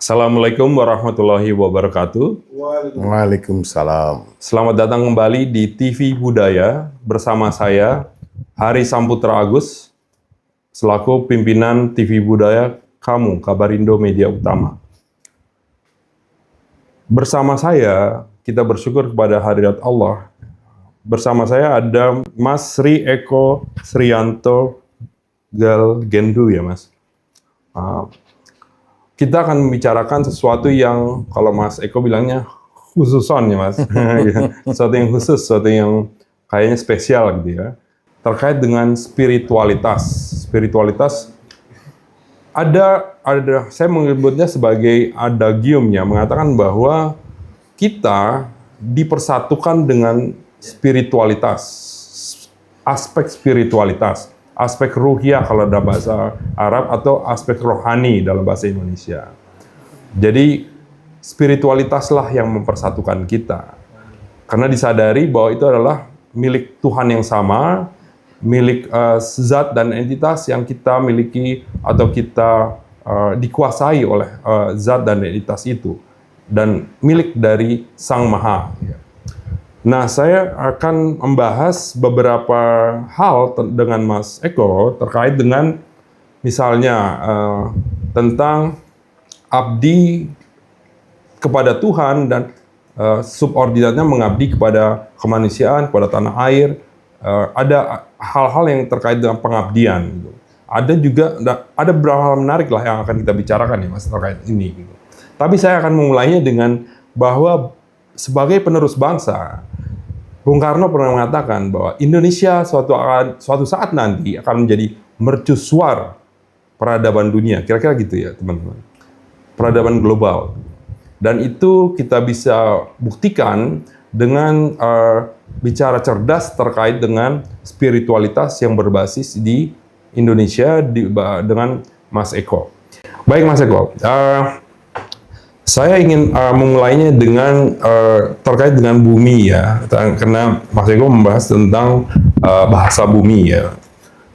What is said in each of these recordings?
Assalamualaikum warahmatullahi wabarakatuh. Waalaikumsalam. Selamat datang kembali di TV Budaya bersama saya, Hari Samputra Agus, selaku pimpinan TV Budaya kamu, Kabarindo Media Utama. Bersama saya, kita bersyukur kepada hadirat Allah. Bersama saya ada Mas Sri Eko Srianto Galgendu ya Mas. Kita akan membicarakan sesuatu yang kalau Mas Eko bilangnya khususon ya Mas. Sesuatu yang khusus, sesuatu yang kayaknya spesial gitu ya. Terkait dengan spiritualitas. Spiritualitas ada saya menyebutnya sebagai adagiumnya, mengatakan bahwa kita dipersatukan dengan spiritualitas. Aspek spiritualitas. Aspek ruhiyah kalau dalam bahasa Arab atau aspek rohani dalam bahasa Indonesia. Jadi spiritualitaslah yang mempersatukan kita. Karena disadari bahwa itu adalah milik Tuhan yang sama, milik zat dan entitas yang kita miliki atau kita dikuasai oleh zat dan entitas itu. Dan milik dari Sang Maha. Nah, saya akan membahas beberapa hal dengan Mas Eko terkait dengan misalnya tentang abdi kepada Tuhan dan subordinatnya mengabdi kepada kemanusiaan, kepada tanah air. Ada hal-hal yang terkait dengan pengabdian. Gitu. Ada juga ada beberapa hal menarik lah yang akan kita bicarakan ya Mas terkait ini. Gitu. Tapi saya akan memulainya dengan bahwa sebagai penerus bangsa, Bung Karno pernah mengatakan bahwa Indonesia suatu saat nanti akan menjadi mercusuar peradaban dunia. Kira-kira gitu ya, teman-teman. Peradaban global. Dan itu kita bisa buktikan dengan bicara cerdas terkait dengan spiritualitas yang berbasis di Indonesia dengan Mas Eko. Baik Mas Eko. Saya ingin memulainya dengan terkait dengan bumi ya, karena Mas Eko membahas tentang bahasa bumi ya.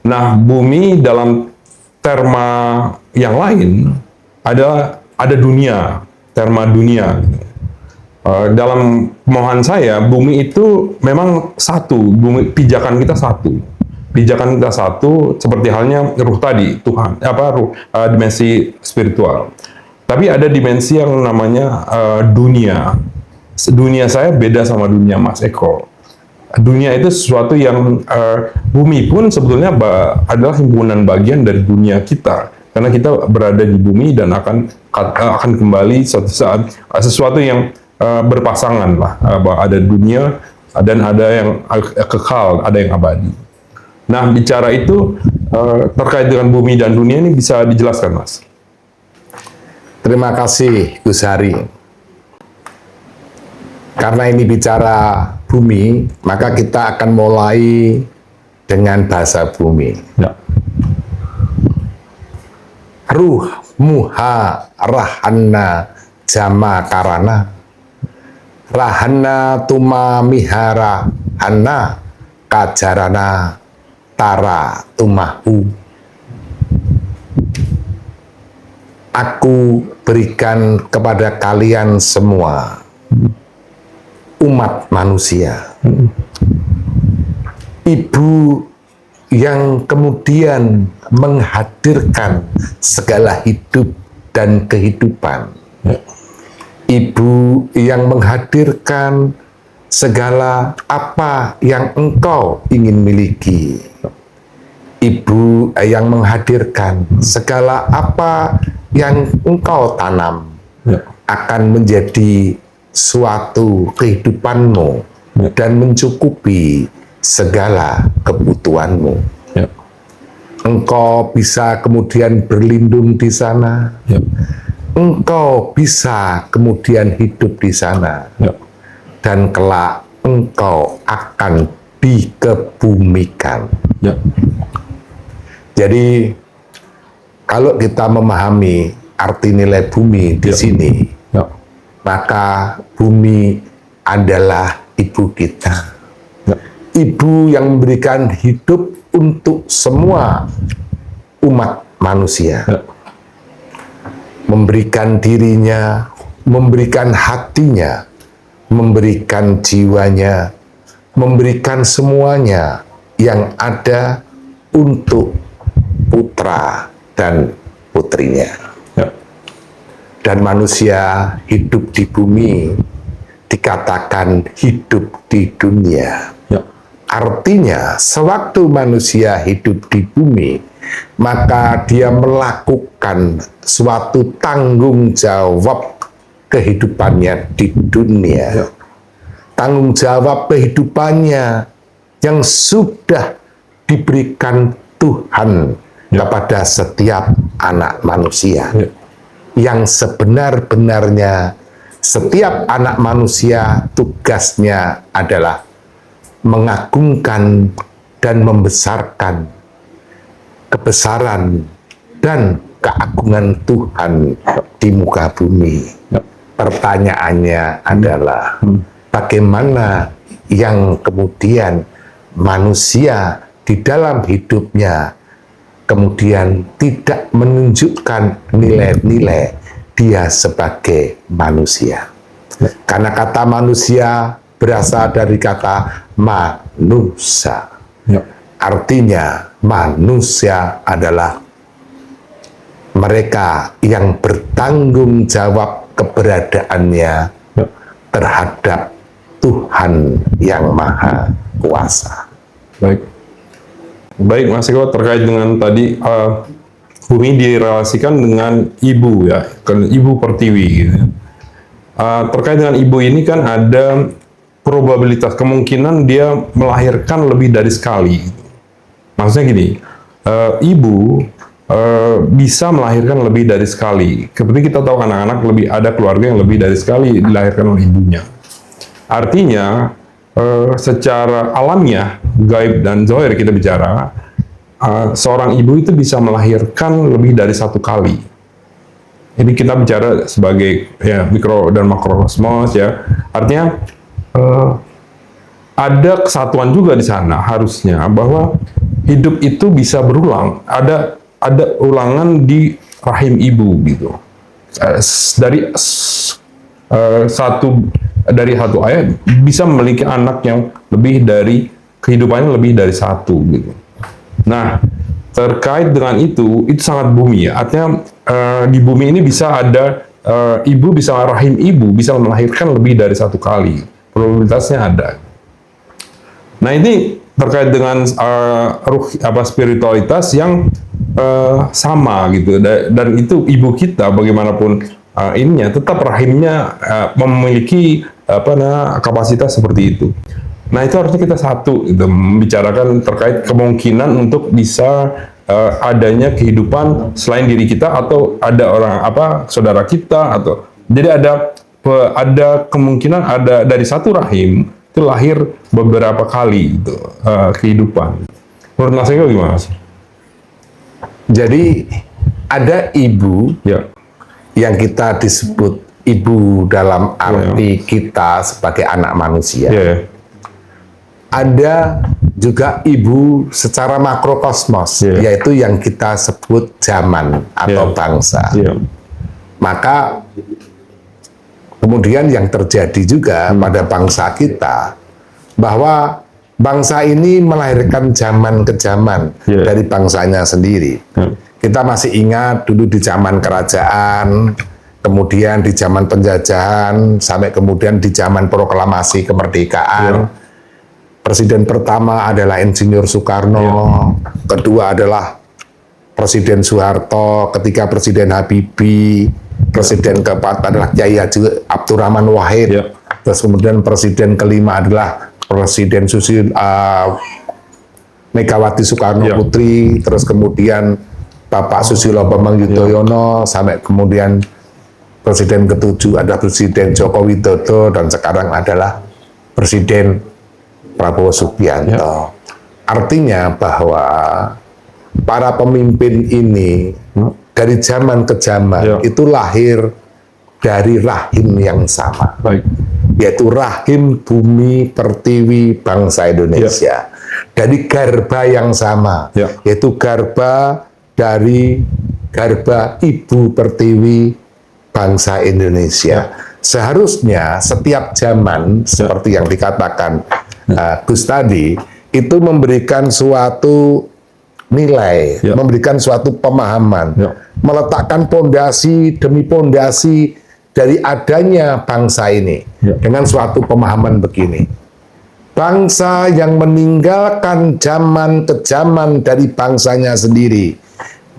Nah, bumi dalam terma yang lain ada dunia, terma dunia. Dalam pemahaman saya, bumi itu memang satu, pijakan kita satu. Pijakan kita satu, seperti halnya ruh tadi, Tuhan, dimensi spiritual. Tapi ada dimensi yang namanya dunia. Dunia saya beda sama dunia Mas Eko. Dunia itu sesuatu yang bumi pun sebetulnya adalah himpunan bagian dari dunia kita. Karena kita berada di bumi dan akan kembali suatu saat sesuatu yang berpasangan lah. Bahwa ada dunia dan ada yang kekal, ada yang abadi. Nah, bicara itu terkait dengan bumi dan dunia ini bisa dijelaskan Mas? Terima kasih Gus Hari. Karena ini bicara bumi, maka kita akan mulai dengan bahasa bumi. Ya. Ruh muha rahana jama karana rahana tuma mihara hana kajarana tara tumahu. Aku berikan kepada kalian semua, umat manusia, ibu yang kemudian menghadirkan segala hidup dan kehidupan, ibu yang menghadirkan segala apa yang engkau ingin miliki, ibu yang menghadirkan segala apa yang engkau tanam akan menjadi suatu kehidupanmu dan mencukupi segala kebutuhanmu. Engkau bisa kemudian berlindung di sana. Engkau bisa kemudian hidup di sana. Dan kelak engkau akan dikebumikan. Jadi kalau kita memahami arti nilai bumi di sini, maka bumi adalah ibu kita. Ibu yang memberikan hidup untuk semua umat manusia. memberikan dirinya, memberikan hatinya, memberikan jiwanya, memberikan semuanya yang ada untuk putra dan putrinya. Ya. Dan manusia hidup di bumi dikatakan hidup di dunia. Ya. Artinya, sewaktu manusia hidup di bumi, maka dia melakukan suatu tanggung jawab kehidupannya di dunia. Ya. Tanggung jawab kehidupannya yang sudah diberikan Tuhan kepada setiap anak manusia. Ya. Yang sebenar-benarnya setiap anak manusia tugasnya adalah mengagungkan dan membesarkan kebesaran dan keagungan Tuhan di muka bumi. Ya. Pertanyaannya adalah bagaimana yang kemudian manusia di dalam hidupnya kemudian tidak menunjukkan nilai-nilai dia sebagai manusia. Karena kata manusia berasal dari kata manusia. Ya. Artinya manusia adalah mereka yang bertanggung jawab keberadaannya terhadap Tuhan yang Maha Kuasa. Baik. Baik, Mas Eko, terkait dengan tadi bumi direlasikan dengan ibu ya, kan ibu pertiwi gitu ya. Terkait dengan ibu ini kan ada probabilitas kemungkinan dia melahirkan lebih dari sekali. Maksudnya gini, ibu bisa melahirkan lebih dari sekali. Seperti kita tahu anak-anak lebih ada keluarga yang lebih dari sekali dilahirkan oleh ibunya. Artinya secara alamiah, gaib dan zahir kita bicara, seorang ibu itu bisa melahirkan lebih dari satu kali. Ini kita bicara sebagai ya mikro dan makrokosmos ya. Artinya ada kesatuan juga di sana harusnya bahwa hidup itu bisa berulang. Ada ulangan di rahim ibu gitu. Dari satu ayah bisa memiliki anak yang lebih dari kehidupannya lebih dari satu gitu. Nah, terkait dengan itu sangat bumi ya. Artinya di bumi ini bisa ada ibu bisa rahim ibu bisa melahirkan lebih dari satu kali. Probabilitasnya ada. Nah, ini terkait dengan spiritualitas yang sama gitu. Dan itu ibu kita bagaimanapun ininya tetap rahimnya memiliki kapasitas seperti itu. Nah, itu harusnya kita satu gitu, membicarakan terkait kemungkinan untuk bisa adanya kehidupan selain diri kita atau ada orang saudara kita atau jadi ada kemungkinan ada dari satu rahim itu lahir beberapa kali itu kehidupan. Menurut Mas Eko gimana, Mas? Jadi ada ibu Ya. yang kita disebut ibu dalam arti kita sebagai anak manusia. Ya. Ada juga ibu secara makrokosmos, yaitu yang kita sebut zaman atau bangsa. Ya. Maka kemudian yang terjadi juga pada bangsa kita, bahwa bangsa ini melahirkan zaman ke zaman dari bangsanya sendiri. Kita masih ingat dulu di zaman kerajaan, kemudian di zaman penjajahan, sampai kemudian di zaman proklamasi kemerdekaan. Presiden pertama adalah Insinyur Soekarno, kedua adalah Presiden Soeharto, ketiga Presiden Habibie, Presiden keempat adalah Kyai Haji Abdurrahman Wahid, terus kemudian Presiden kelima adalah Presiden Megawati Soekarno Putri, terus kemudian Bapak Susilo Bambang Yudhoyono, sampai kemudian Presiden ketujuh adalah Presiden Joko Widodo, dan sekarang adalah Presiden Prabowo Subianto. Artinya bahwa para pemimpin ini dari zaman ke zaman itu lahir dari rahim yang sama, yaitu rahim bumi pertiwi bangsa Indonesia. Dari garba yang sama, yaitu garba dari Garba Ibu Pertiwi bangsa Indonesia. Seharusnya setiap zaman seperti yang dikatakan Gus tadi itu memberikan suatu nilai, memberikan suatu pemahaman, meletakkan pondasi demi pondasi dari adanya bangsa ini dengan suatu pemahaman begini. Bangsa yang meninggalkan zaman kejaman dari bangsanya sendiri,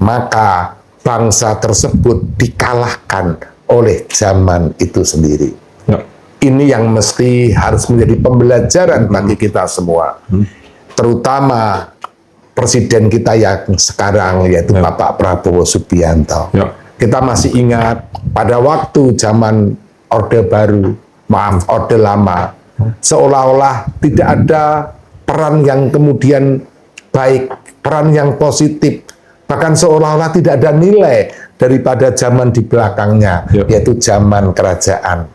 maka bangsa tersebut dikalahkan oleh zaman itu sendiri. Ini yang mesti harus menjadi pembelajaran bagi kita semua, terutama presiden kita yang sekarang, yaitu Bapak Prabowo Subianto. Kita masih ingat pada waktu zaman Orde Baru, Orde Lama, seolah-olah tidak ada peran yang kemudian baik, peran yang positif, bahkan seolah-olah tidak ada nilai daripada zaman di belakangnya, yaitu zaman kerajaan.